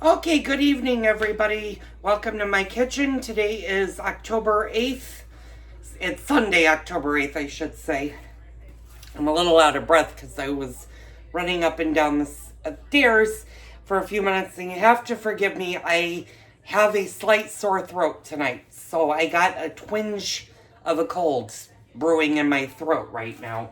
Okay, good evening, everybody. Welcome to my kitchen. Today is October 8th. It's Sunday, October 8th, I should say. I'm a little out of breath because I was running up and down the stairs for a few minutes, and you have to forgive me. I have a slight sore throat tonight, so I got a twinge of a cold brewing in my throat right now.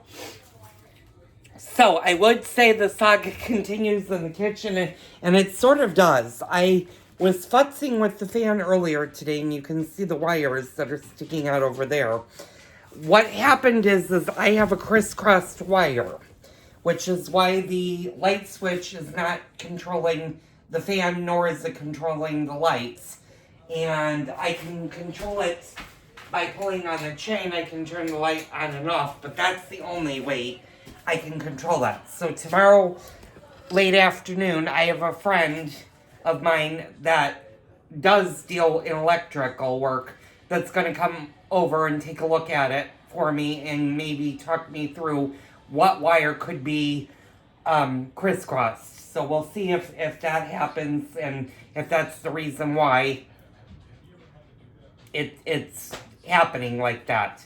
So I would say the saga continues in the kitchen, and it sort of does. I was futzing with the fan earlier today, and you can see the wires that are sticking out over there. What happened is I have a crisscrossed wire, which is why the light switch is not controlling the fan, nor is it controlling the lights. And I can control it by pulling on the chain. I can turn the light on and off, but that's the only way I can control that. So tomorrow, late afternoon, I have a friend of mine that does deal in electrical work that's going to come over and take a look at it for me and maybe talk me through what wire could be crisscrossed. So we'll see if that happens and if that's the reason why it's happening like that.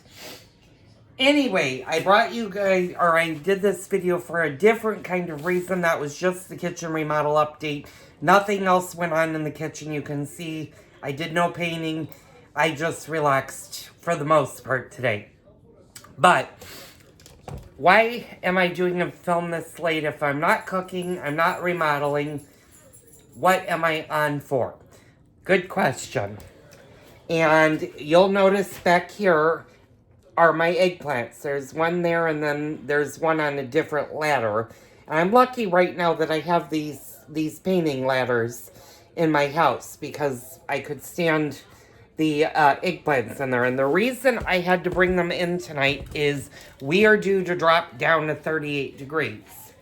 Anyway, I brought you guys, or I did this video for a different kind of reason. That was just the kitchen remodel update. Nothing else went on in the kitchen. You can see I did no painting. I just relaxed for the most part today. But why am I doing a film this late if I'm not cooking, I'm not remodeling? What am I on for? Good question. And you'll notice back here are my eggplants. There's one there, and then there's one on a different ladder. And I'm lucky right now that I have these painting ladders in my house because I could stand the eggplants in there. And the reason I had to bring them in tonight is we are due to drop down to 38 degrees.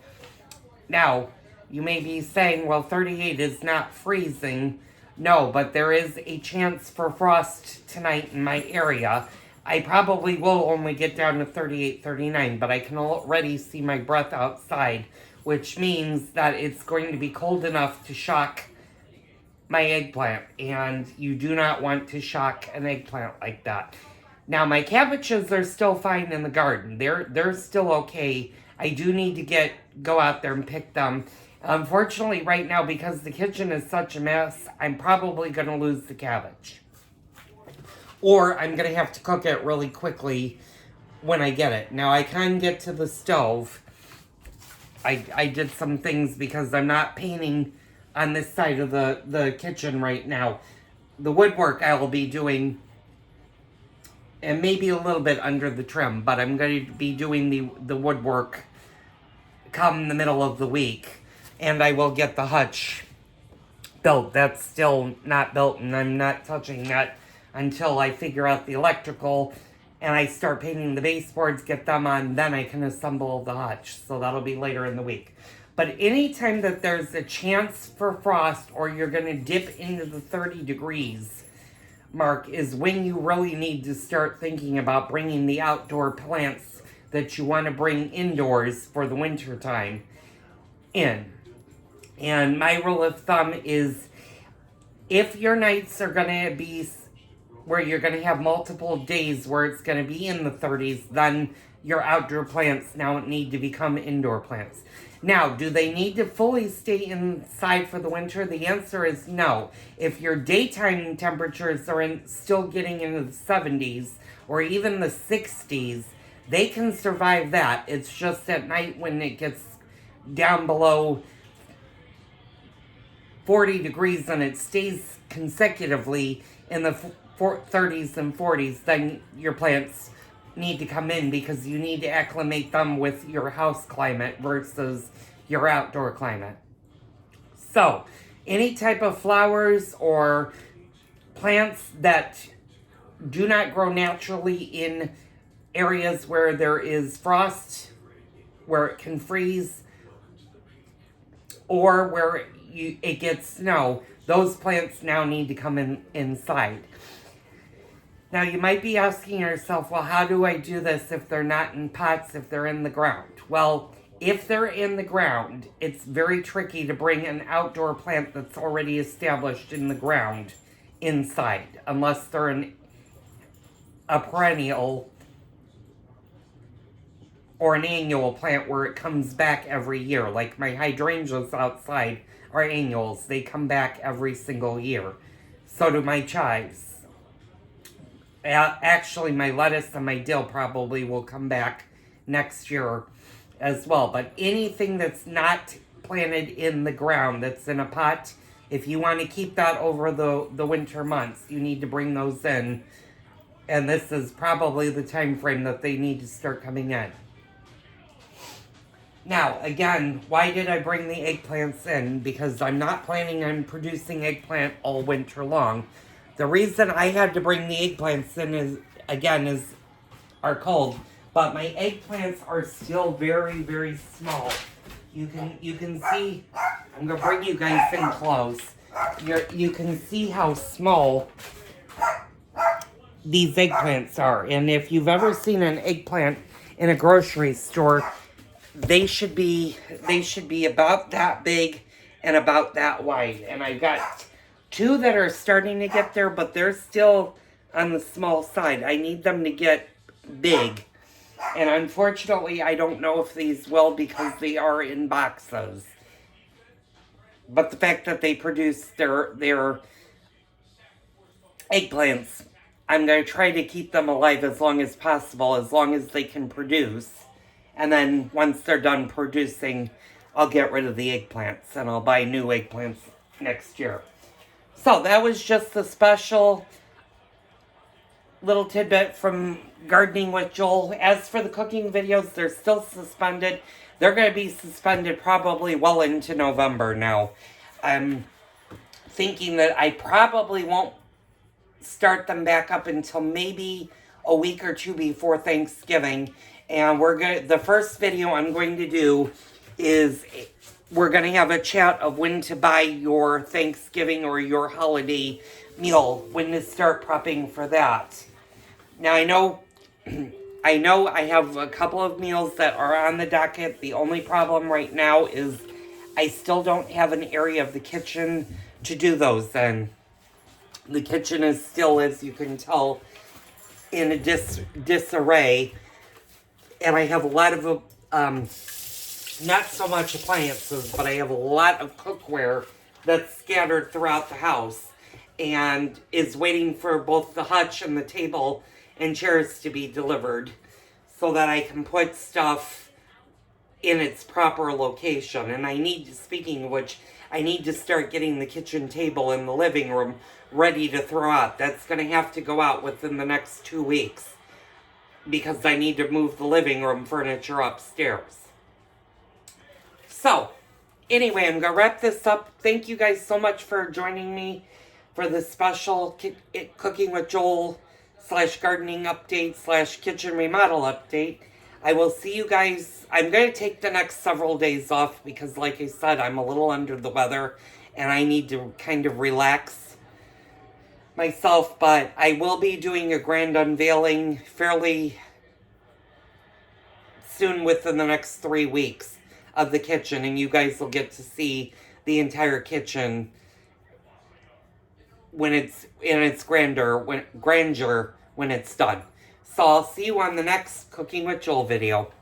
Now, you may be saying, well, 38 is not freezing. No, but there is a chance for frost tonight in my area. I probably will only get down to 38, 39, but I can already see my breath outside, which means that it's going to be cold enough to shock my eggplant, and you do not want to shock an eggplant like that. Now, my cabbages are still fine in the garden. They're still okay. I do need to go out there and pick them. Unfortunately, right now, because the kitchen is such a mess, I'm probably going to lose the cabbage. Or I'm going to have to cook it really quickly when I get it. Now, I can get to the stove. I did some things because I'm not painting on this side of the kitchen right now. The woodwork I will be doing, and maybe a little bit under the trim, but I'm going to be doing the woodwork come the middle of the week. And I will get the hutch built. That's still not built, and I'm not touching that until I figure out the electrical and I start painting the baseboards, get them on, then I can assemble the hutch. So that'll be later in the week. But anytime that there's a chance for frost or you're going to dip into the 30 degrees mark is when you really need to start thinking about bringing the outdoor plants that you want to bring indoors for the winter time in. And my rule of thumb is if your nights are going to be where you're going to have multiple days where it's going to be in the 30s, then your outdoor plants now need to become indoor plants. Now, do they need to fully stay inside for the winter? The answer is no. If your daytime temperatures are still getting into the 70s or even the 60s, they can survive that. It's just at night when it gets down below 40 degrees and it stays consecutively in the 30s and 40s, then your plants need to come in because you need to acclimate them with your house climate versus your outdoor climate. So, any type of flowers or plants that do not grow naturally in areas where there is frost, where it can freeze, or where it gets snow, those plants now need to come inside. Now, you might be asking yourself, well, how do I do this if they're not in pots, if they're in the ground? Well, if they're in the ground, it's very tricky to bring an outdoor plant that's already established in the ground inside, unless they're a perennial or an annual plant where it comes back every year. Like my hydrangeas outside are annuals. They come back every single year. So do my chives. Actually, my lettuce and my dill probably will come back next year as well. But anything that's not planted in the ground, that's in a pot, if you want to keep that over the winter months, you need to bring those in. And this is probably the time frame that they need to start coming in. Now, again, why did I bring the eggplants in? Because I'm not planning on producing eggplant all winter long. The reason I had to bring the eggplants in are cold. But my eggplants are still very, very small. You can see, I'm going to bring you guys in close. You can see how small these eggplants are. And if you've ever seen an eggplant in a grocery store, they should be about that big and about that wide. And I've got two that are starting to get there, but they're still on the small side. I need them to get big. And unfortunately, I don't know if these will because they are in boxes. But the fact that they produce their eggplants, I'm going to try to keep them alive as long as possible, as long as they can produce. And then once they're done producing, I'll get rid of the eggplants and I'll buy new eggplants next year. So that was just a special little tidbit from Gardening with Joel. As for the cooking videos, they're still suspended. They're going to be suspended probably well into November now. I'm thinking that I probably won't start them back up until maybe a week or two before Thanksgiving. And the first video I'm going to do is we're going to have a chat of when to buy your Thanksgiving or your holiday meal, when to start prepping for that. Now I know I have a couple of meals that are on the docket. The only problem right now is I still don't have an area of the kitchen to do those in. The kitchen is still, as you can tell, in a disarray. And I have a lot of, not so much appliances, but I have a lot of cookware that's scattered throughout the house and is waiting for both the hutch and the table and chairs to be delivered so that I can put stuff in its proper location. And speaking of which, I need to start getting the kitchen table in the living room ready to throw out. That's going to have to go out within the next 2 weeks, because I need to move the living room furniture upstairs. So, anyway, I'm going to wrap this up. Thank you guys so much for joining me for this special Cooking with Joel / gardening update / kitchen remodel update. I will see you guys. I'm going to take the next several days off because, like I said, I'm a little under the weather and I need to kind of relax myself, but I will be doing a grand unveiling fairly soon, within the next 3 weeks, of the kitchen, and you guys will get to see the entire kitchen when it's in its grandeur when it's done. So I'll see you on the next Cooking with Joel video.